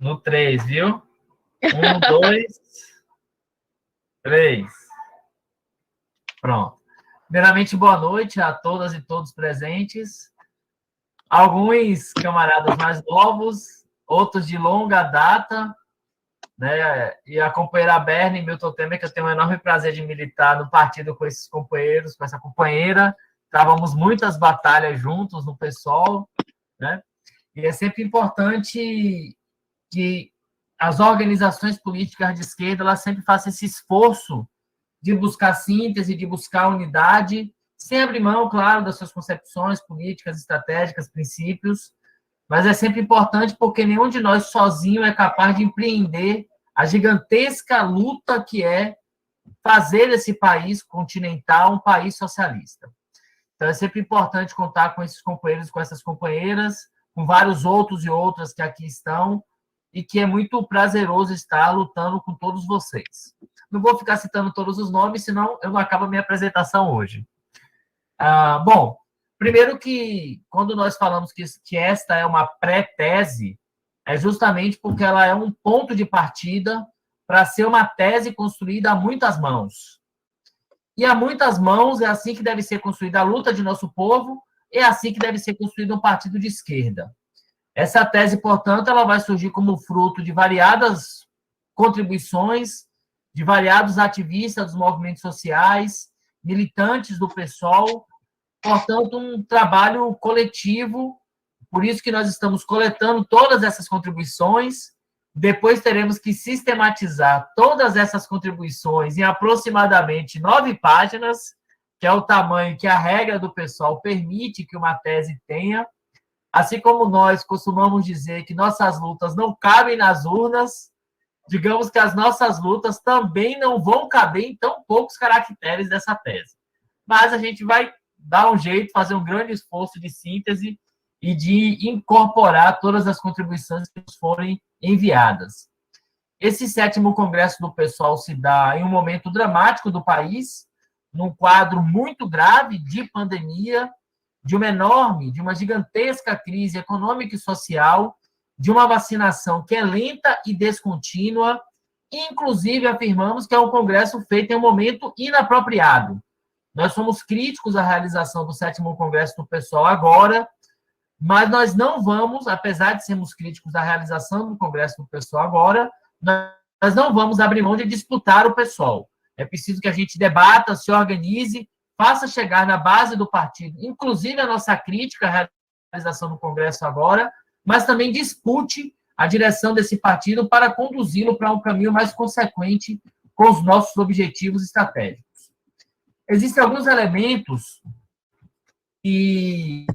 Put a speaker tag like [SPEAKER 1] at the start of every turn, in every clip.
[SPEAKER 1] No 3, viu? 1, 2, 3. Pronto. Primeiramente, boa noite a todas e todos presentes. Alguns camaradas mais novos, outros de longa data, né? E a companheira Bernie e Milton Temer, que eu tenho o enorme prazer de militar no partido com esses companheiros, com essa companheira. Estávamos muitas batalhas juntos no PSOL, né? E é sempre importante que as organizações políticas de esquerda elas sempre façam esse esforço de buscar síntese, de buscar unidade, sem abrir mão, claro, das suas concepções políticas, estratégicas, princípios, mas é sempre importante porque nenhum de nós sozinho é capaz de empreender a gigantesca luta que é fazer esse país continental um país socialista. Então, é sempre importante contar com esses companheiros, com essas companheiras, com vários outros e outras que aqui estão, e que é muito prazeroso estar lutando com todos vocês. Não vou ficar citando todos os nomes, senão eu não acabo a minha apresentação hoje. Bom, primeiro que, quando nós falamos que esta é uma pré-tese, é justamente porque ela é um ponto de partida para ser uma tese construída a muitas mãos. E a muitas mãos é assim que deve ser construída a luta de nosso povo, é assim que deve ser construído um partido de esquerda. Essa tese, portanto, ela vai surgir como fruto de variadas contribuições, de variados ativistas dos movimentos sociais, militantes do PSOL, portanto, um trabalho coletivo, por isso que nós estamos coletando todas essas contribuições, depois teremos que sistematizar todas essas contribuições em aproximadamente 9 páginas, que é o tamanho que a regra do PSOL permite que uma tese tenha, assim como nós costumamos dizer que nossas lutas não cabem nas urnas, digamos que as nossas lutas também não vão caber em tão poucos caracteres dessa tese. Mas a gente vai dar um jeito, fazer um grande esforço de síntese e de incorporar todas as contribuições que nos forem enviadas. Esse 7º Congresso do PSOL se dá em um momento dramático do país, num quadro muito grave de pandemia, de uma gigantesca crise econômica e social, de uma vacinação que é lenta e descontínua, inclusive afirmamos que é um congresso feito em um momento inapropriado. Nós somos críticos à realização do 7º Congresso do PSOL agora, mas nós não vamos, apesar de sermos críticos da realização do Congresso do PSOL agora, nós não vamos abrir mão de disputar o PSOL. É preciso que a gente debata, se organize, faça chegar na base do partido, inclusive a nossa crítica à realização do Congresso agora, mas também dispute a direção desse partido para conduzi-lo para um caminho mais consequente com os nossos objetivos estratégicos. Existem alguns elementos que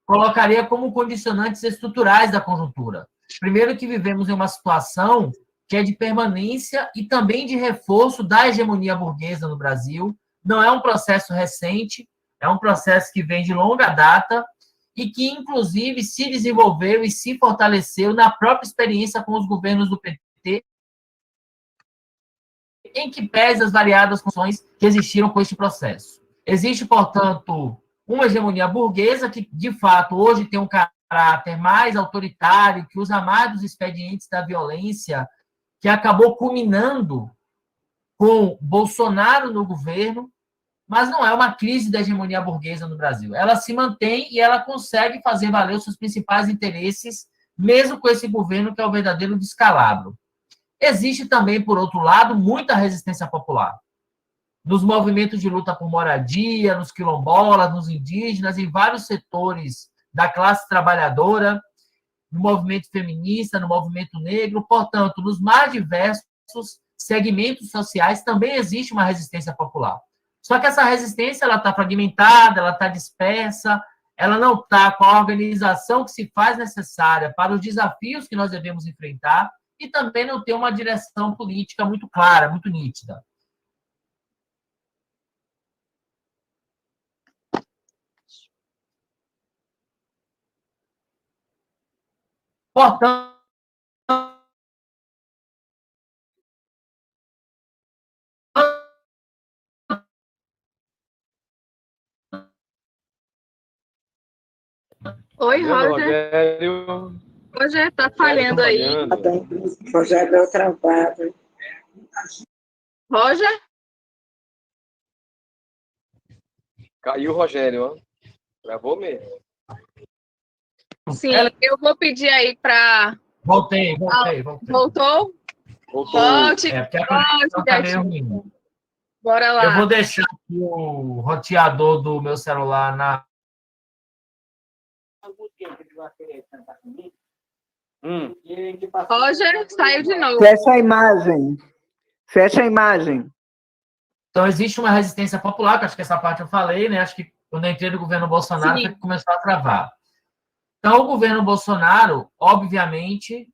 [SPEAKER 1] colocaria como condicionantes estruturais da conjuntura. Primeiro, que vivemos em uma situação que é de permanência e também de reforço da hegemonia burguesa no Brasil. Não é um processo recente, é um processo que vem de longa data e que, inclusive, se desenvolveu e se fortaleceu na própria experiência com os governos do PT, em que pese as variadas funções que existiram com este processo. Existe, portanto, uma hegemonia burguesa que, de fato, hoje tem um caráter mais autoritário, que usa mais dos expedientes da violência, que acabou culminando com Bolsonaro no governo, mas não é uma crise da hegemonia burguesa no Brasil. Ela se mantém e ela consegue fazer valer os seus principais interesses, mesmo com esse governo que é o verdadeiro descalabro. Existe também, por outro lado, muita resistência popular. Nos movimentos de luta por moradia, nos quilombolas, nos indígenas, em vários setores da classe trabalhadora, no movimento feminista, no movimento negro, portanto, nos mais diversos segmentos sociais também existe uma resistência popular. Só que essa resistência ela está fragmentada, ela está dispersa, ela não está com a organização que se faz necessária para os desafios que nós devemos enfrentar e também não tem uma direção política muito clara, muito nítida. Portanto,
[SPEAKER 2] Oi, Roger. Roger, tá falhando aí.
[SPEAKER 3] Roger deu travado.
[SPEAKER 2] Roger?
[SPEAKER 4] Caiu o Rogério, ó. Travou mesmo.
[SPEAKER 2] Sim, eu vou pedir aí para...
[SPEAKER 1] Voltei.
[SPEAKER 2] Voltou? Volte,
[SPEAKER 1] Porque a conexão tá meio ruim.
[SPEAKER 2] Bora lá.
[SPEAKER 1] Eu vou deixar aqui o roteador do meu celular na...
[SPEAKER 2] Roger, saiu de novo.
[SPEAKER 3] Fecha a imagem.
[SPEAKER 1] Então, existe uma resistência popular, que acho que essa parte eu falei, né? Acho que quando eu entrei no governo Bolsonaro, foi que começou a travar. Então, o governo Bolsonaro, obviamente,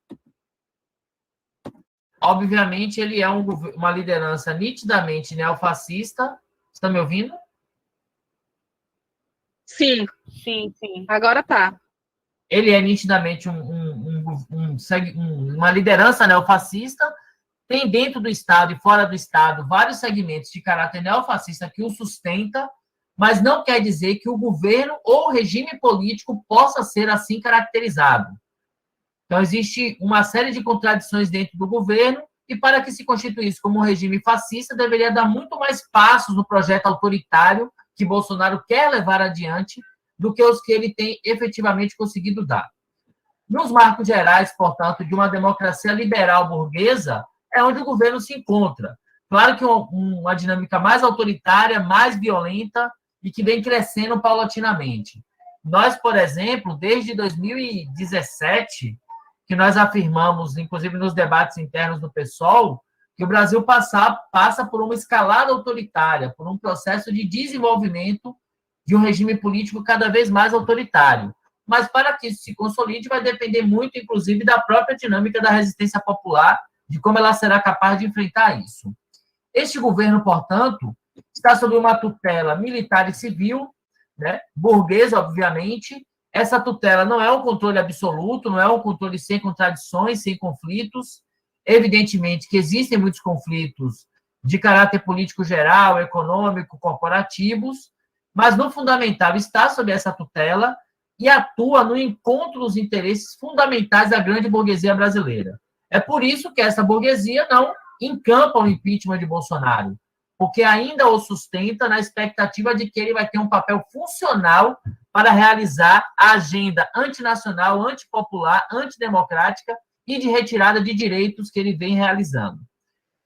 [SPEAKER 1] ele é uma liderança nitidamente neofascista. Você está me ouvindo?
[SPEAKER 2] Sim. Agora tá.
[SPEAKER 1] Ele é nitidamente uma liderança neofascista, tem dentro do Estado e fora do Estado vários segmentos de caráter neofascista que o sustenta, mas não quer dizer que o governo ou o regime político possa ser assim caracterizado. Então, existe uma série de contradições dentro do governo, e para que se constituísse como um regime fascista, deveria dar muito mais passos no projeto autoritário que Bolsonaro quer levar adiante do que os que ele tem efetivamente conseguido dar. Nos marcos gerais, portanto, de uma democracia liberal burguesa, é onde o governo se encontra. Claro que uma dinâmica mais autoritária, mais violenta e que vem crescendo paulatinamente. Nós, por exemplo, desde 2017, que nós afirmamos, inclusive nos debates internos do PSOL, que o Brasil passa por uma escalada autoritária, por um processo de desenvolvimento de um regime político cada vez mais autoritário. Mas para que isso se consolide, vai depender muito, inclusive, da própria dinâmica da resistência popular, de como ela será capaz de enfrentar isso. Este governo, portanto, está sob uma tutela militar e civil, né, burguesa, obviamente. Essa tutela não é um controle absoluto, não é um controle sem contradições, sem conflitos. Evidentemente que existem muitos conflitos de caráter político geral, econômico, corporativos, mas, no fundamental, está sob essa tutela e atua no encontro dos interesses fundamentais da grande burguesia brasileira. É por isso que essa burguesia não encampa o impeachment de Bolsonaro, porque ainda o sustenta na expectativa de que ele vai ter um papel funcional para realizar a agenda antinacional, antipopular, antidemocrática e de retirada de direitos que ele vem realizando.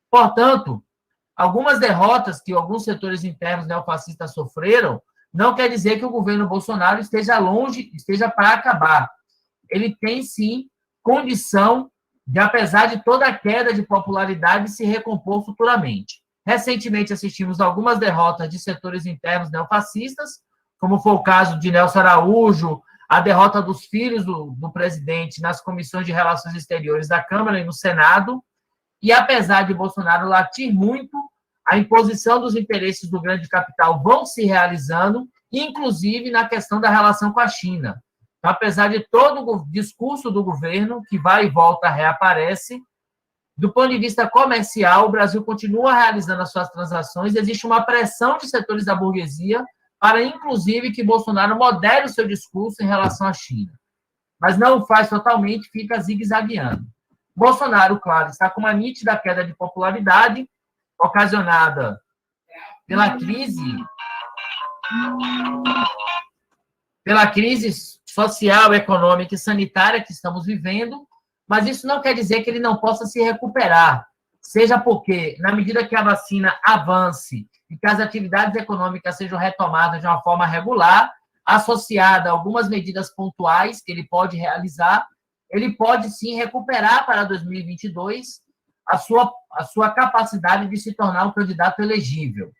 [SPEAKER 1] Portanto, algumas derrotas que alguns setores internos neofascistas sofreram não quer dizer que o governo Bolsonaro esteja longe, esteja para acabar. Ele tem, sim, condição de, apesar de toda a queda de popularidade, se recompor futuramente. Recentemente, assistimos algumas derrotas de setores internos neofascistas, como foi o caso de Nelson Araújo, a derrota dos filhos do presidente nas comissões de relações exteriores da Câmara e no Senado, e apesar de Bolsonaro latir muito, a imposição dos interesses do grande capital vão se realizando, inclusive na questão da relação com a China. Então, apesar de todo o discurso do governo, que vai e volta, reaparece, do ponto de vista comercial, o Brasil continua realizando as suas transações, existe uma pressão de setores da burguesia para, inclusive, que Bolsonaro modere o seu discurso em relação à China. Mas não o faz totalmente, fica zigue-zagueando. Bolsonaro, claro, está com uma nítida queda de popularidade, ocasionada pela crise social, econômica e sanitária que estamos vivendo, mas isso não quer dizer que ele não possa se recuperar, seja porque, na medida que a vacina avance e que as atividades econômicas sejam retomadas de uma forma regular, associada a algumas medidas pontuais que ele pode realizar, ele pode sim recuperar para 2022 a sua capacidade de se tornar um candidato elegível.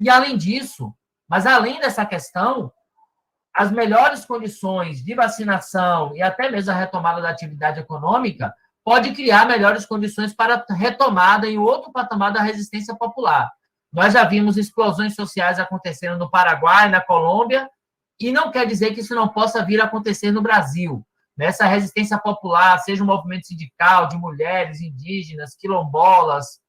[SPEAKER 1] E, além disso, mas além dessa questão, as melhores condições de vacinação e até mesmo a retomada da atividade econômica pode criar melhores condições para a retomada em outro patamar da resistência popular. Nós já vimos explosões sociais acontecendo no Paraguai, na Colômbia, e não quer dizer que isso não possa vir a acontecer no Brasil. Nessa resistência popular, seja um movimento sindical de mulheres, indígenas, quilombolas,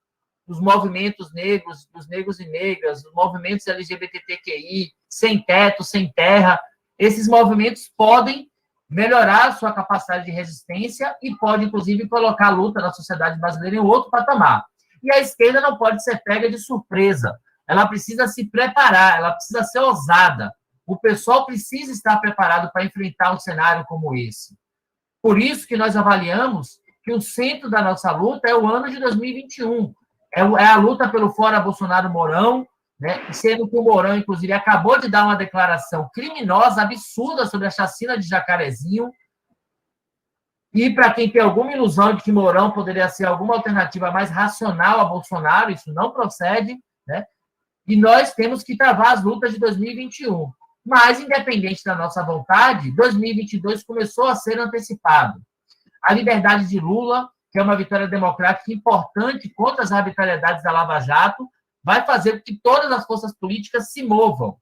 [SPEAKER 1] os movimentos negros, dos negros e negras, os movimentos LGBTQI, sem teto, sem terra, esses movimentos podem melhorar a sua capacidade de resistência e pode, inclusive, colocar a luta da sociedade brasileira em outro patamar. E a esquerda não pode ser pega de surpresa. Ela precisa se preparar, ela precisa ser ousada. O pessoal precisa estar preparado para enfrentar um cenário como esse. Por isso que nós avaliamos que o centro da nossa luta é o ano de 2021. É a luta pelo Fora Bolsonaro-Mourão, né? Sendo que o Mourão, inclusive, acabou de dar uma declaração criminosa, absurda, sobre a chacina de Jacarezinho. E para quem tem alguma ilusão de que Mourão poderia ser alguma alternativa mais racional a Bolsonaro, isso não procede, né? E nós temos que travar as lutas de 2021. Mas, independente da nossa vontade, 2022 começou a ser antecipado. A liberdade de Lula, que é uma vitória democrática importante contra as arbitrariedades da Lava Jato, vai fazer com que todas as forças políticas se movam.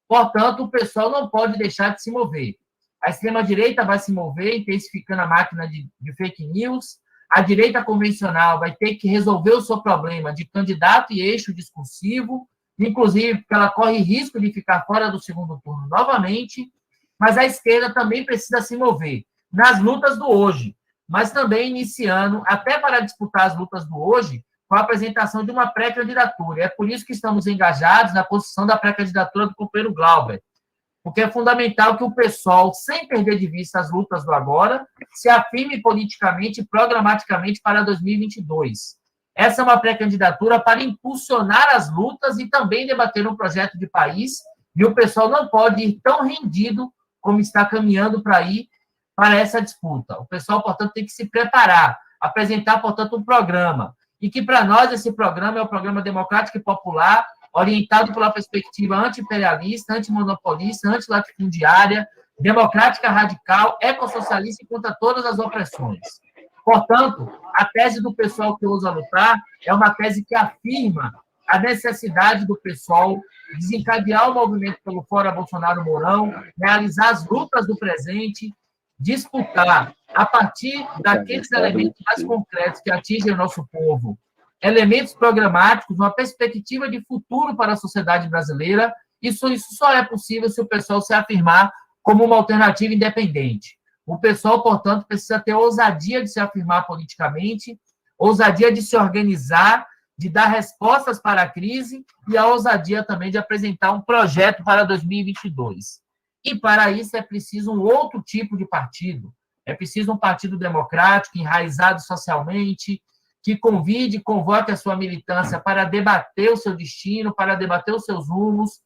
[SPEAKER 1] Portanto, o pessoal não pode deixar de se mover. A extrema-direita vai se mover, intensificando a máquina de fake news. A direita convencional vai ter que resolver o seu problema de candidato e eixo discursivo, inclusive porque ela corre risco de ficar fora do segundo turno novamente. Mas a esquerda também precisa se mover nas lutas do hoje, mas também iniciando, até para disputar as lutas do hoje, com a apresentação de uma pré-candidatura. É por isso que estamos engajados na construção da pré-candidatura do companheiro Glauber, porque é fundamental que o pessoal, sem perder de vista as lutas do agora, se afirme politicamente e programaticamente para 2022. Essa é uma pré-candidatura para impulsionar as lutas e também debater um projeto de país, e o pessoal não pode ir tão rendido como está caminhando para ir para essa disputa. O pessoal, portanto, tem que se preparar, apresentar, portanto, um programa, e que, para nós, esse programa é o programa democrático e popular, orientado pela perspectiva anti-imperialista, antimonopolista, antilatifundiária, democrática radical, ecossocialista e contra todas as opressões. Portanto, a tese do pessoal que ousa lutar é uma tese que afirma a necessidade do pessoal desencadear o movimento pelo Fora Bolsonaro-Mourão, realizar as lutas do presente, disputar, a partir daqueles elementos mais concretos que atingem o nosso povo, elementos programáticos, uma perspectiva de futuro para a sociedade brasileira. Isso só é possível se o pessoal se afirmar como uma alternativa independente. O pessoal, portanto, precisa ter ousadia de se afirmar politicamente, ousadia de se organizar, de dar respostas para a crise e a ousadia também de apresentar um projeto para 2022. E, para isso, é preciso um outro tipo de partido. É preciso um partido democrático, enraizado socialmente, que convide e convoque a sua militância para debater o seu destino, para debater os seus rumos,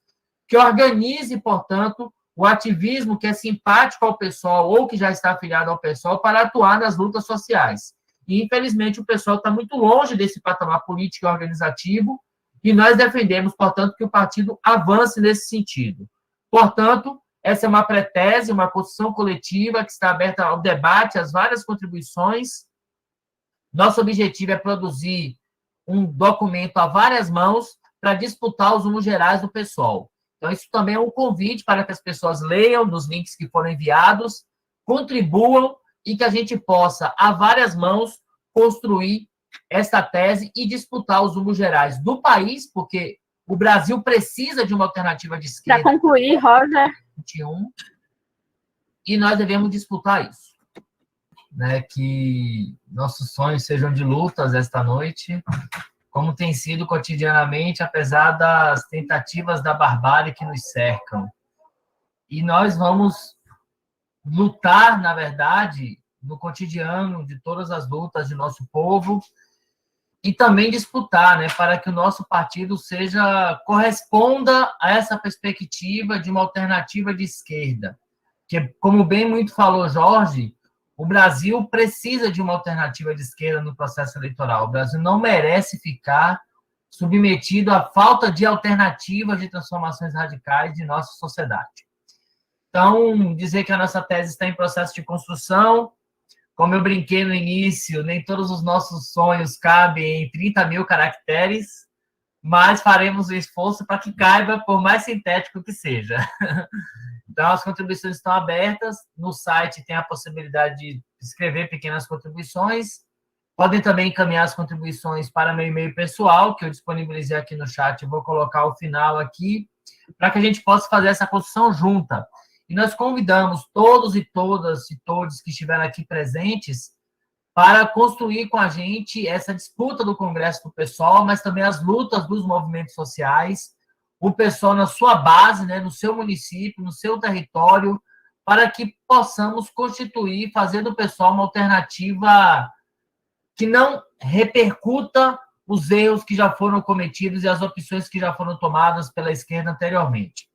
[SPEAKER 1] que organize, portanto, o ativismo que é simpático ao PSOL ou que já está afiliado ao PSOL para atuar nas lutas sociais. E, infelizmente, o PSOL está muito longe desse patamar político e organizativo, e nós defendemos, portanto, que o partido avance nesse sentido. Portanto, essa é uma pré-tese, uma construção coletiva que está aberta ao debate, às várias contribuições. Nosso objetivo é produzir um documento a várias mãos para disputar os rumos gerais do PSOL. Então, isso também é um convite para que as pessoas leiam nos links que foram enviados, contribuam e que a gente possa, a várias mãos, construir esta tese e disputar os rumos gerais do país, porque o Brasil precisa de uma alternativa de esquerda.
[SPEAKER 2] Para concluir, Roger.
[SPEAKER 1] 21, e nós devemos disputar isso. Né? Que nossos sonhos sejam de lutas esta noite, como tem sido cotidianamente, apesar das tentativas da barbárie que nos cercam. E nós vamos lutar, na verdade, no cotidiano de todas as lutas de nosso povo, e também disputar, né, para que o nosso partido corresponda a essa perspectiva de uma alternativa de esquerda. Que, como bem muito falou Jorge, o Brasil precisa de uma alternativa de esquerda no processo eleitoral. O Brasil não merece ficar submetido à falta de alternativas de transformações radicais de nossa sociedade. Então, dizer que a nossa tese está em processo de construção. Como eu brinquei no início, nem todos os nossos sonhos cabem em 30 mil caracteres, mas faremos o esforço para que caiba, por mais sintético que seja. Então, as contribuições estão abertas. No site tem a possibilidade de escrever pequenas contribuições. Podem também encaminhar as contribuições para meu e-mail pessoal, que eu disponibilizei aqui no chat. Vou colocar o final aqui, para que a gente possa fazer essa construção junta. e nós convidamos todos e todas e todos que estiveram aqui presentes para construir com a gente essa disputa do Congresso do PSOL, mas também as lutas dos movimentos sociais, o PSOL na sua base, né, no seu município, no seu território, para que possamos constituir, fazer do PSOL uma alternativa que não repercuta os erros que já foram cometidos e as opções que já foram tomadas pela esquerda anteriormente.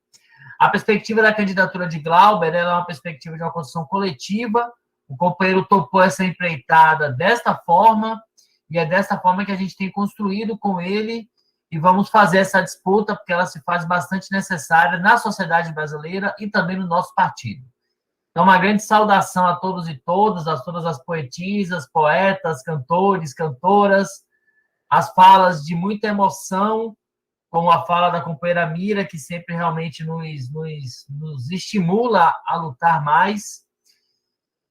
[SPEAKER 1] A perspectiva da candidatura de Glauber é uma perspectiva de uma construção coletiva. O companheiro topou essa empreitada desta forma, e é desta forma que a gente tem construído com ele, e vamos fazer essa disputa, porque ela se faz bastante necessária na sociedade brasileira e também no nosso partido. Então, uma grande saudação a todos e todas, a todas as poetisas, poetas, cantores, cantoras, as falas de muita emoção, como a fala da companheira Mira, que sempre realmente nos estimula a lutar mais,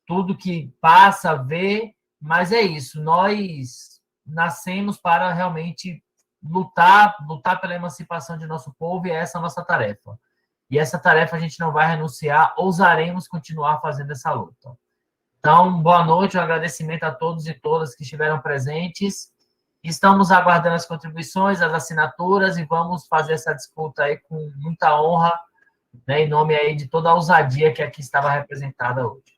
[SPEAKER 1] tudo que passa, vê, mas é isso, nós nascemos para realmente lutar pela emancipação de nosso povo, e essa é a nossa tarefa. E essa tarefa a gente não vai renunciar, ousaremos continuar fazendo essa luta. Então, boa noite, um agradecimento a todos e todas que estiveram presentes. Estamos aguardando as contribuições, as assinaturas, e vamos fazer essa disputa aí com muita honra, né, em nome aí de toda a ousadia que aqui estava representada hoje.